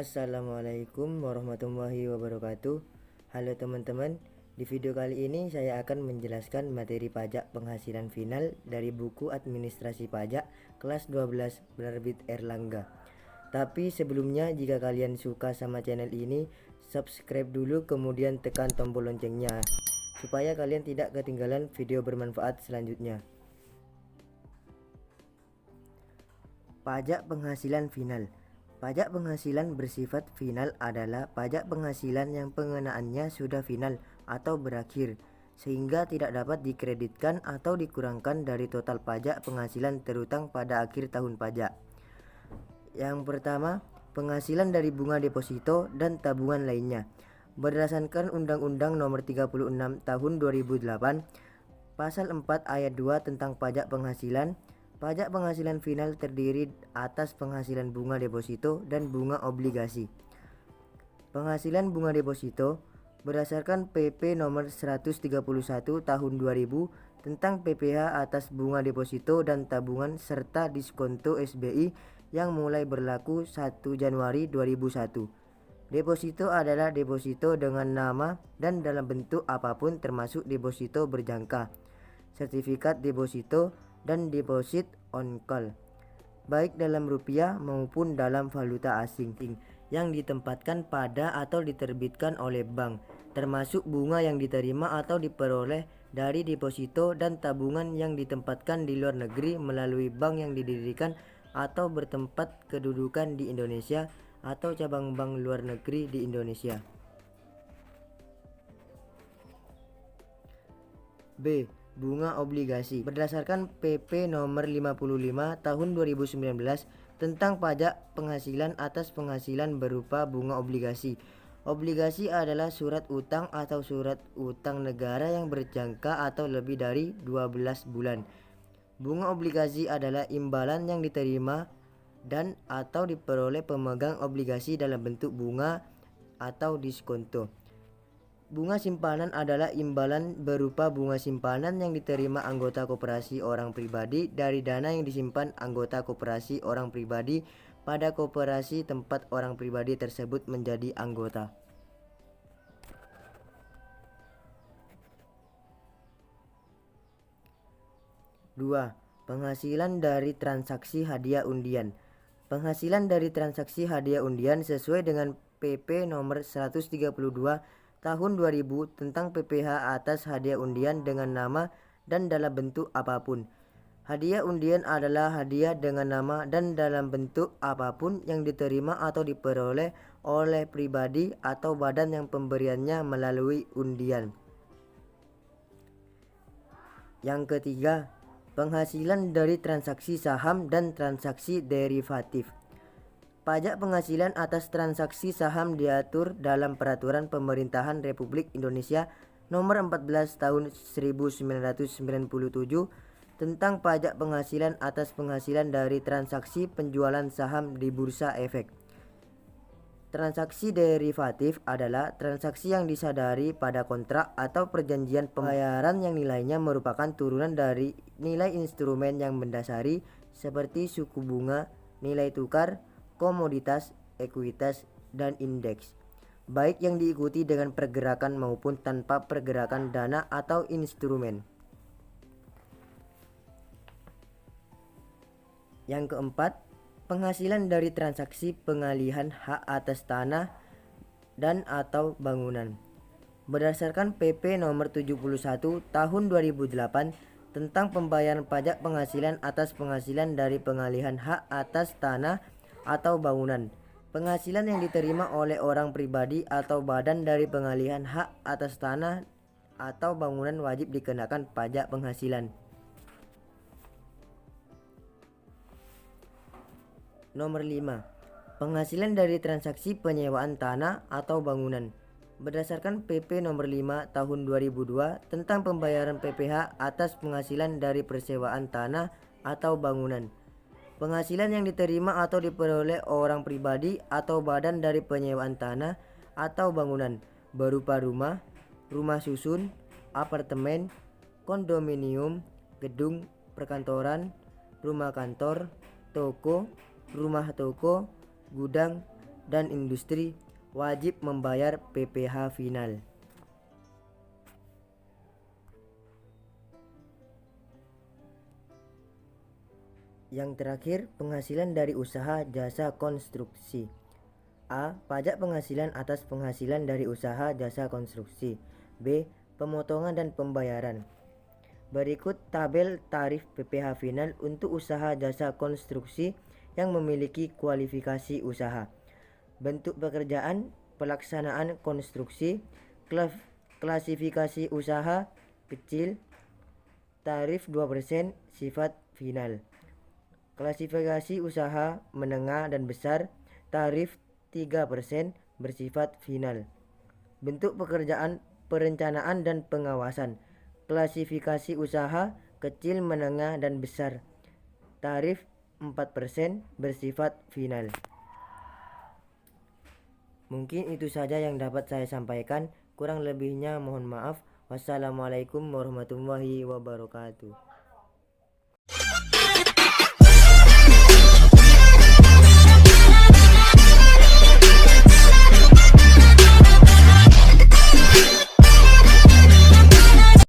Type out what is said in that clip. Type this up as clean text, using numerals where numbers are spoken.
Assalamualaikum warahmatullahi wabarakatuh. Halo teman-teman, di video kali ini saya akan menjelaskan materi pajak penghasilan final dari buku administrasi pajak kelas 12 penerbit Erlangga. Tapi sebelumnya, jika kalian suka sama channel ini, subscribe dulu kemudian tekan tombol loncengnya supaya kalian tidak ketinggalan video bermanfaat selanjutnya. Pajak penghasilan final. Pajak penghasilan bersifat final adalah pajak penghasilan yang pengenaannya sudah final atau berakhir, sehingga tidak dapat dikreditkan atau dikurangkan dari total pajak penghasilan terutang pada akhir tahun pajak. Yang pertama, penghasilan dari bunga deposito dan tabungan lainnya. Berdasarkan Undang-Undang Nomor 36 Tahun 2008, Pasal 4 Ayat 2 tentang pajak penghasilan, pajak penghasilan final terdiri atas penghasilan bunga deposito dan bunga obligasi. Penghasilan bunga deposito berdasarkan PP nomor 131 tahun 2000 tentang PPh atas bunga deposito dan tabungan serta diskonto SBI yang mulai berlaku 1 Januari 2001. Deposito adalah deposito dengan nama dan dalam bentuk apapun termasuk deposito berjangka, sertifikat deposito, dan deposit on call, baik dalam rupiah maupun dalam valuta asing yang ditempatkan pada atau diterbitkan oleh bank, termasuk bunga yang diterima atau diperoleh dari deposito dan tabungan yang ditempatkan di luar negeri melalui bank yang didirikan atau bertempat kedudukan di Indonesia atau cabang bank luar negeri di Indonesia. B. Bunga obligasi. Berdasarkan PP nomor 55 tahun 2019 tentang pajak penghasilan atas penghasilan berupa bunga obligasi. Obligasi adalah surat utang atau surat utang negara yang berjangka atau lebih dari 12 bulan. Bunga obligasi adalah imbalan yang diterima dan atau diperoleh pemegang obligasi dalam bentuk bunga atau diskonto. Bunga simpanan adalah imbalan berupa bunga simpanan yang diterima anggota koperasi orang pribadi dari dana yang disimpan anggota koperasi orang pribadi pada koperasi tempat orang pribadi tersebut menjadi anggota. Dua. Penghasilan dari transaksi hadiah undian. Penghasilan dari transaksi hadiah undian sesuai dengan PP nomor 132 Tahun 2000 tentang PPh atas hadiah undian dengan nama dan dalam bentuk apapun. Hadiah undian adalah hadiah dengan nama dan dalam bentuk apapun yang diterima atau diperoleh oleh pribadi atau badan yang pemberiannya melalui undian. Yang ketiga, penghasilan dari transaksi saham dan transaksi derivatif. Pajak penghasilan atas transaksi saham diatur dalam Peraturan Pemerintahan Republik Indonesia Nomor 14 Tahun 1997 tentang pajak penghasilan atas penghasilan dari transaksi penjualan saham di Bursa Efek. Transaksi derivatif adalah transaksi yang disadari pada kontrak atau perjanjian pembayaran yang nilainya merupakan turunan dari nilai instrumen yang mendasari seperti suku bunga, nilai tukar, komoditas, ekuitas, dan indeks, baik yang diikuti dengan pergerakan maupun tanpa pergerakan dana atau instrumen. Yang keempat, penghasilan dari transaksi pengalihan hak atas tanah dan atau bangunan. Berdasarkan PP nomor 71 tahun 2008 tentang pembayaran pajak penghasilan atas penghasilan dari pengalihan hak atas tanah atau bangunan. Penghasilan yang diterima oleh orang pribadi atau badan dari pengalihan hak atas tanah atau bangunan wajib dikenakan pajak penghasilan. Nomor 5. Penghasilan dari transaksi penyewaan tanah atau bangunan. Berdasarkan PP nomor 5 tahun 2002 tentang pembayaran PPh atas penghasilan dari persewaan tanah atau bangunan. Penghasilan yang diterima atau diperoleh orang pribadi atau badan dari penyewaan tanah atau bangunan berupa rumah, rumah susun, apartemen, kondominium, gedung perkantoran, rumah kantor, toko, rumah toko, gudang, dan industri wajib membayar PPh final. Yang terakhir, penghasilan dari usaha jasa konstruksi. A. Pajak penghasilan atas penghasilan dari usaha jasa konstruksi. B. Pemotongan dan pembayaran. Berikut tabel tarif PPh final untuk usaha jasa konstruksi yang memiliki kualifikasi usaha. Bentuk pekerjaan, pelaksanaan konstruksi, klasifikasi usaha kecil, tarif 2%, sifat final. Klasifikasi usaha menengah dan besar, tarif 3% bersifat final. Bentuk pekerjaan, perencanaan dan pengawasan. Klasifikasi usaha kecil, menengah dan besar, tarif 4% bersifat final. Mungkin itu saja yang dapat saya sampaikan. Kurang lebihnya mohon maaf. Wassalamualaikum warahmatullahi wabarakatuh.